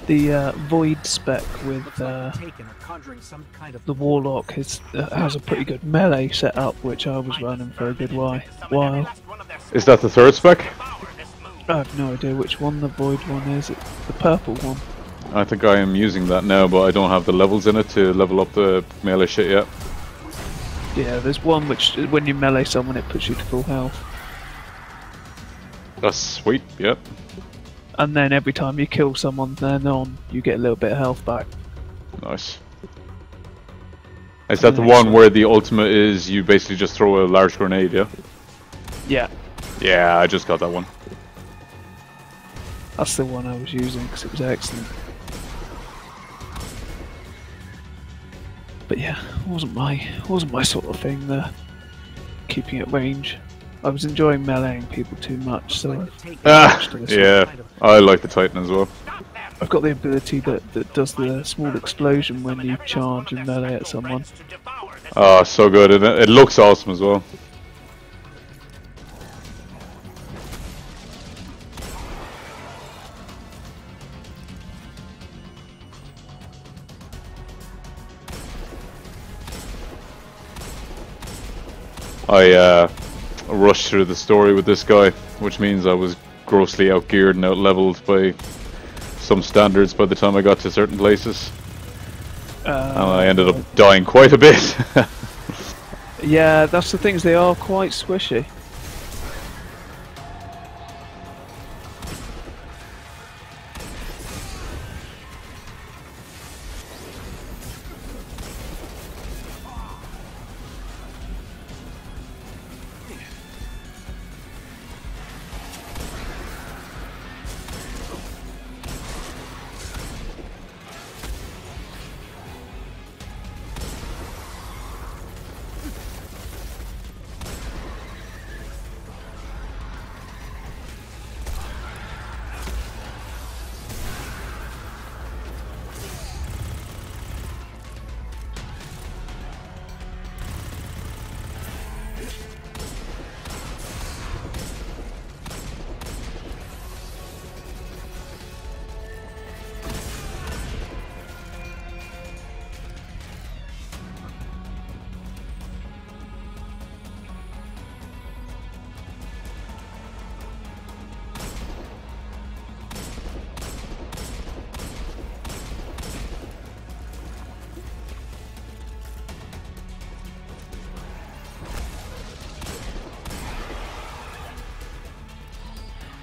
The void spec with the warlock has a pretty good melee setup, which I was running for a good while. Is that the third spec? I have no idea which one the void one is. It's the purple one. I think I am using that now, but I don't have the levels in it to level up the melee shit yet. Yeah, there's one which, when you melee someone, it puts you to full health. That's sweet, yep. And then every time you kill someone then on, you get a little bit of health back. Nice. Is that the one where the ultimate is you basically just throw a large grenade, yeah? Yeah. Yeah, I just got that one. That's the one I was using because it was excellent. But yeah, it wasn't my sort of thing, keeping at range. I was enjoying meleeing people too much, so yeah, I like the Titan as well. I've got the ability that does the small explosion when you charge and melee at someone. Oh, so good, and it looks awesome as well. I rushed through the story with this guy, which means I was grossly outgeared and out-leveled by some standards by the time I got to certain places. And I ended up dying quite a bit. Yeah, that's the things, they are quite squishy.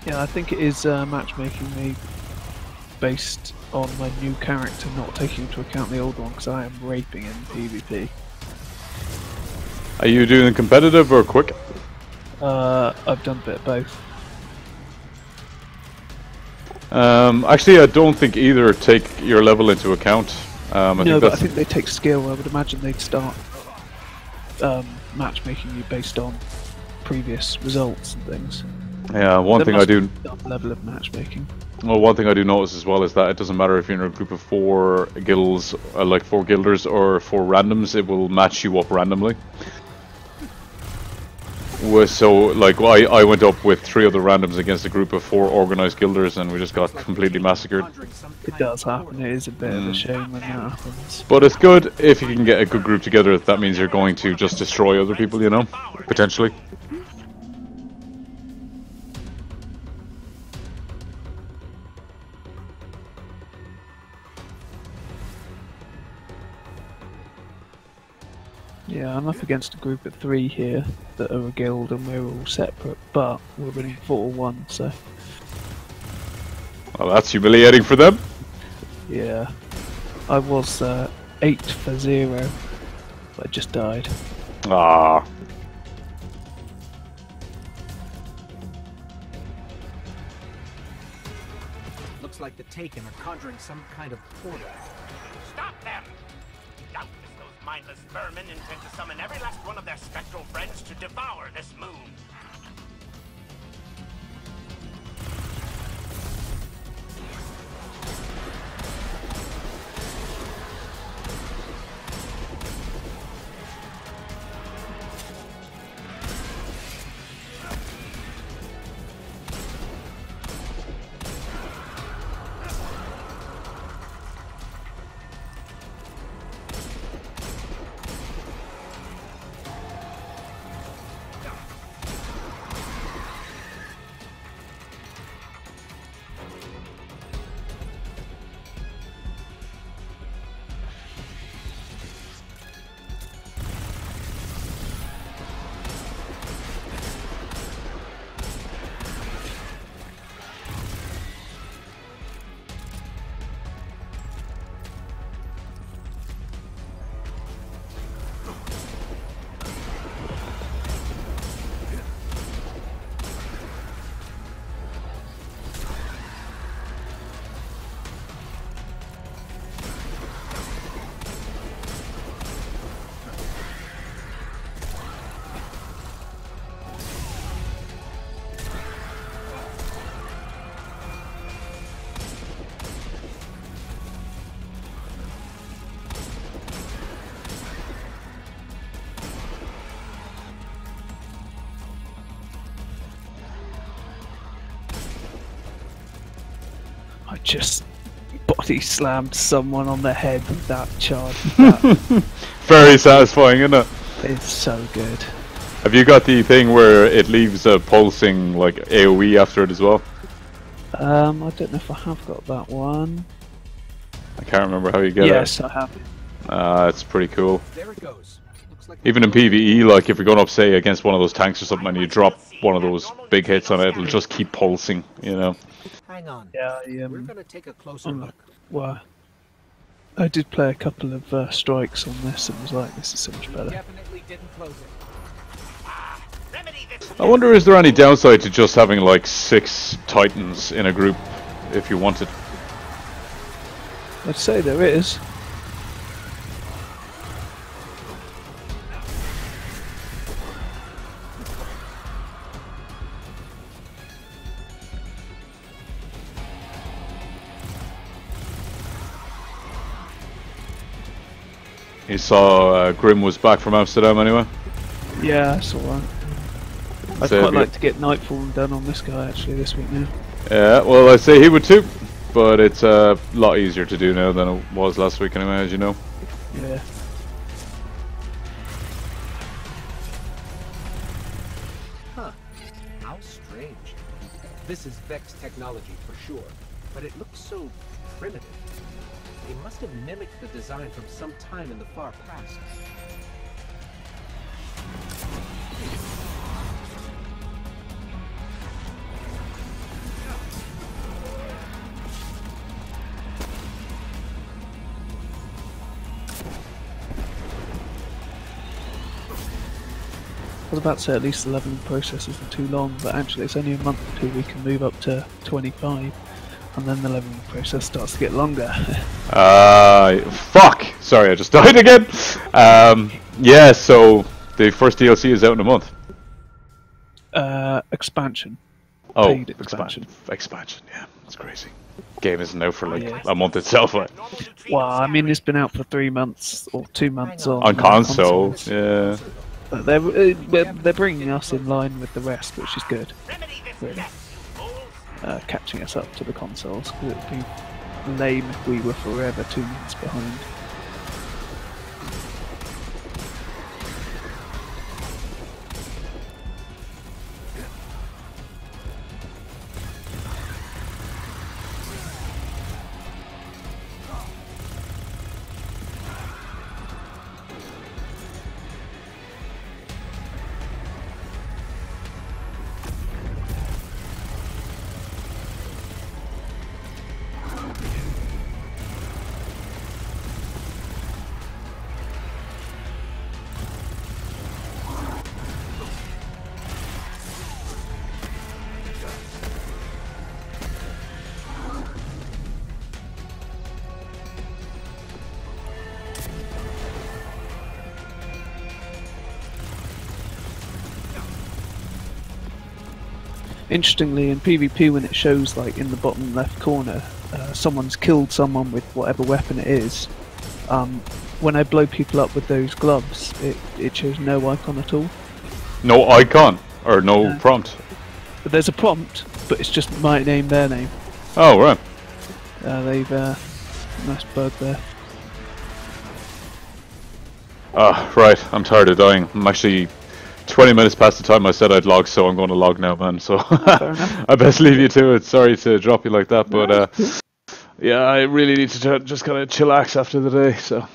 Yeah, I think it is matchmaking me based on my new character, not taking into account the old one, because I am raping in PvP. Are you doing competitive or quick? I've done a bit of both. Actually, I don't think either take your level into account. I think they take skill. I would imagine they'd start matchmaking you based on previous results and things. Yeah, one thing I do. Level of matchmaking. Well, one thing I do notice as well is that it doesn't matter if you're in a group of 4 guilds, like 4 guilders or 4 randoms, it will match you up randomly. So, like, I went up with 3 other randoms against a group of 4 organized guilders, and we just got completely massacred. It does happen. It is a bit of a shame when that happens. But it's good if you can get a good group together. That means you're going to just destroy other people, you know, potentially. Yeah, I'm up against a group of 3 here that are a guild and we're all separate, but we're winning 4-1, so... Well, that's humiliating for them. Yeah. I was 8-0 I just died. Ah. Looks like the Taken are conjuring some kind of portal. Stop them! Doubtless those mindless vermin intend to summon every last one of their spectral friends to devour this moon. I just body slammed someone on the head with that charge. Very satisfying, isn't it? It's so good. Have you got the thing where it leaves a pulsing like AoE after it as well? I don't know if I have got that one. I can't remember how you get it. Yes, I have. It's pretty cool. There it goes. Looks like Even in PvE, like if you're going up, say, against one of those tanks or something, and you drop one of those big hits on it, it'll just keep pulsing, you know. Hang on. Yeah, We're gonna take a closer look. Well, I did play a couple of strikes on this and was like, this is so much better. Definitely didn't close it. I wonder, is there any downside to just having like 6 Titans in a group if you wanted? I'd say there is. You saw Grim was back from Amsterdam anyway? Yeah, that's alright. I'd quite like to get Nightfall done on this guy actually this week now. Yeah, well I'd say he would too, but it's a lot easier to do now than it was last week anyway, as you know. Yeah. Huh. How strange. This is Vex technology for sure, but it looks so primitive. They must have mimicked the design from some time in the far past. I was about to say at least 11 processes are too long, but actually it's only a month or two we can move up to 25, and then the leveling process starts to get longer. Fuck! Sorry, I just died again! Yeah, so the first DLC is out in a month. Expansion. Oh, Paid expansion. Expansion, yeah, that's crazy. Game isn't out for like a month itself. Like. Well, I mean, it's been out for 3 months or 2 months on console. Yeah. But they're bringing us in line with the rest, which is good. Really. Catching us up to the consoles, because it would be lame if we were forever 2 months behind. interestingly, in PvP, when it shows like in the bottom left corner, someone's killed someone with whatever weapon it is. When I blow people up with those gloves, it shows no icon at all. No icon or no prompt. But there's a prompt, but it's just my name, their name. Oh right. They've nice bug there. Right. I'm tired of dying. I'm actually 20 minutes past the time I said I'd log, so I'm going to log now, man. So I best leave you to it. Sorry to drop you like that, but yeah, I really need to just kind of chillax after the day. So.